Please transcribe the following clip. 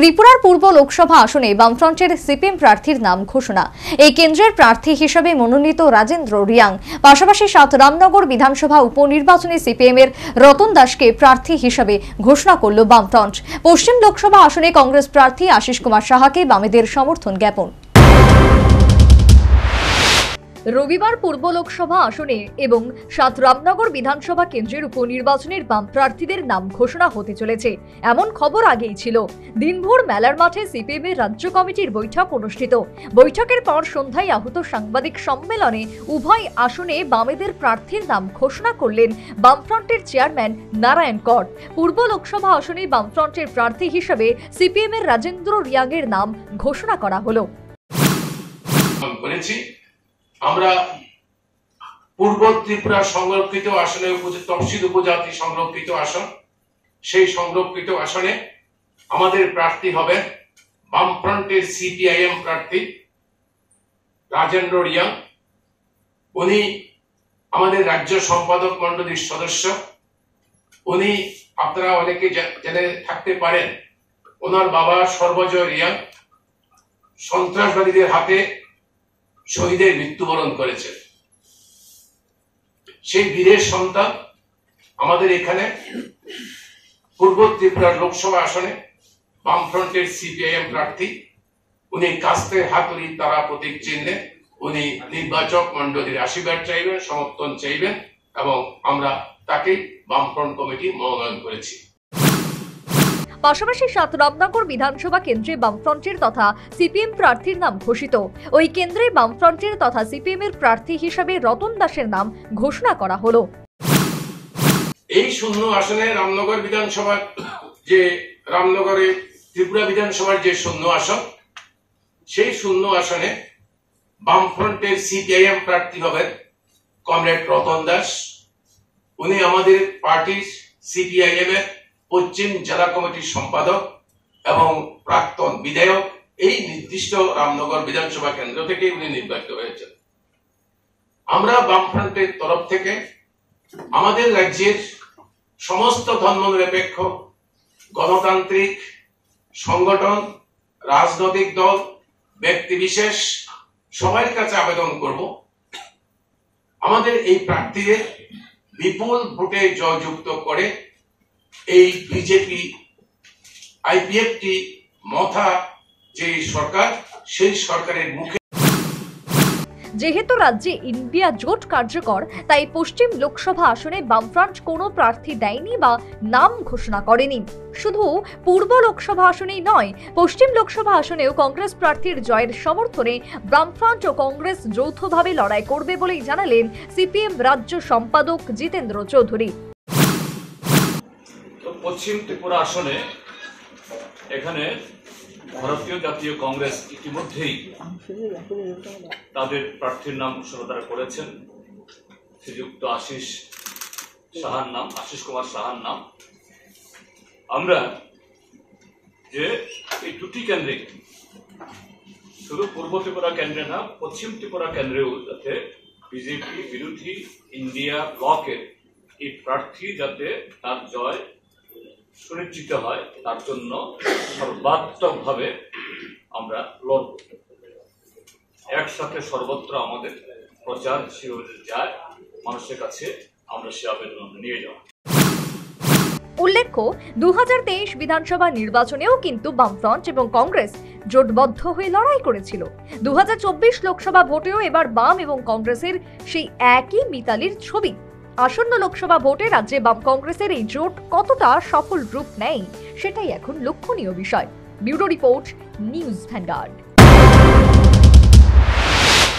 ত্রিপুরার পূর্ব লোকসভা আসনে বামফ্রন্টের সিপিএম প্রার্থীর নাম ঘোষণা। এই কেন্দ্রের প্রার্থী হিসেবে মনোনীত রাজেন্দ্র রিয়াং। পাশাপাশি রামনগর বিধানসভা উপনির্বাচনে সিপিএম এর রতন দাসকে প্রার্থী হিসেবে ঘোষণা করল বামফ্রন্ট। পশ্চিম লোকসভা আসনে কংগ্রেস প্রার্থী আশিস কুমার সাহাকে বামেদের সমর্থন জ্ঞাপন। রবিবার পূর্ব লোকসভা আসনে এবং রামনগর বিধানসভা কেন্দ্রের উপনির্বাচনের বাম প্রার্থীদের নাম ঘোষণা হতে চলেছে এমন খবর আগেই ছিল। দিনভর মেলার মাঠে সিপিএম এর রাজ্য কমিটির বৈঠক অনুষ্ঠিত। বৈঠকের পর সন্ধ্যায় আহত সাংবাদিক সম্মেলনে উভয় আসনে বামেদের প্রার্থীর নাম ঘোষণা করলেন বামফ্রন্টের চেয়ারম্যান নারায়ণ কর। পূর্ব লোকসভা আসনে বামফ্রন্টের প্রার্থী হিসেবে সিপিএম এর রাজেন্দ্র রিয়াং এর নাম ঘোষণা করা হলো। আমরা পূর্ব ত্রিপুরা সংরক্ষিত আসনে তফসিল উপজাতি সংরক্ষিত আসন, সেই সংরক্ষিত আসনে আমাদের প্রার্থী হবেন বামফ্রন্টের সিপিআইএম প্রার্থী রাজেন্দ্র রিয়াং। উনি আমাদের রাজ্য সম্পাদক মন্ডলীর সদস্য। উনি আপনারা অনেকে জেনে থাকতে পারেন, ওনার বাবা সর্বজয় রিয়াং সন্ত্রাসবাদীদের হাতে শহীদের মৃত্যুবরণ করেছেন। সেই বীরের সন্তান আমাদের এখানে পূর্ব ত্রিপুরার লোকসভা আসনে বামফ্রন্টের সিপিআইএম প্রার্থী। উনি কাস্তে হাতুড়ি তারা প্রতীক চিহ্নে উনি নির্বাচক মন্ডলীর আশীর্বাদ চাইবেন, সমর্থন চাইবেন এবং আমরা তাকে বামফ্রন্ট কমিটি মনোনয়ন করেছি। পাশাপাশি রামনগর বিধানসভা কেন্দ্রে বামফ্রন্টের তথা সিপিএম প্রার্থীর নাম ঘোষিত। ওই কেন্দ্রে বামফ্রন্টের তথা সিপিএম এর প্রার্থী হিসেবে রতন দাসের নাম ঘোষণা করা হলো। এই শূন্য আসনে রামনগর বিধানসভা রামনগরে ত্রিপুরা বিধানসভার যে শূন্য আসন, সেই শূন্য আসনে বামফ্রন্টের সিপিআইএম প্রার্থী হবেন কমরেড রতন দাস। উনি আমাদের পার্টির সিপিআইএম এর পশ্চিম জেলা কমিটির সম্পাদক এবং প্রাক্তন বিধায়ক। এই নির্দিষ্ট রামনগর বিধানসভা কেন্দ্র থেকে উনি নির্বাচিত হয়েছেন। আমরা বামফ্রন্টের তরফ থেকে আমাদের রাজ্যের সমস্ত ধর্মনিরপেক্ষ গণতান্ত্রিক সংগঠন, রাজনৈতিক দল, ব্যক্তি বিশেষ সবার কাছে আবেদন করব, আমাদের এই প্রার্থীদের বিপুল ভোটে জয়যুক্ত করে এই বিজেপি আইপিএফটি মথা যে সরকার, সেই সরকারের মুখে। যেহেতু রাজ্যে ইন্ডিয়া জোট কার্যকর, তাই পশ্চিম লোকসভা আসনে বামফ্রন্ট কোনো প্রার্থী দেয়নি বা নাম ঘোষণা করেনি। শুধু পূর্ব লোকসভা আসনেই নয়, পশ্চিম লোকসভা আসনেও কংগ্রেস প্রার্থীর জয়ের সমর্থনে বামফ্রন্ট ও কংগ্রেস যৌথভাবে লড়াই করবে বলেই জানালেন সিপিএম রাজ্য সম্পাদক জিতেন্দ্র চৌধুরী। পশ্চিম ত্রিপুরা আসনে এখানে ভারতীয় জাতীয় কংগ্রেস ইতিমধ্যেই তাদের প্রার্থীর নাম ঘোষণা করেছেন। শ্রীযুক্ত আশিস কুমার সাহার নাম। আমরা যে এই দুটি কেন্দ্রে, শুধু পূর্ব ত্রিপুরা কেন্দ্রে না, পশ্চিম ত্রিপুরা কেন্দ্রেও যাতে বিজেপি বিরোধী ইন্ডিয়া ব্লকের এই প্রার্থী যাতে তার জয় সুনিশ্চিত হয়, তার জন্য সর্বাত্মকভাবে আমরা লড়ব। একসাথে সর্বত্র আমাদের প্রচার যায়, মানুষের কাছে আমরা সে আবেদন নিয়ে যাব। উল্লেখ্য, 2023 বিধানসভা নির্বাচনেও কিন্তু বামফ্রন্ট এবং কংগ্রেস জোটবদ্ধ হয়ে লড়াই করেছিল। 2024 লোকসভা ভোটেও এবার বাম এবং কংগ্রেসের সেই একই মিতালির ছবি। আসন্ন লোকসভা ভোটে রাজ্যে বাম কংগ্রেসের এই জোট কতটা সফল রূপ নেয়, সেটাই এখন লক্ষণীয় বিষয়। Bureau report, news vanguard.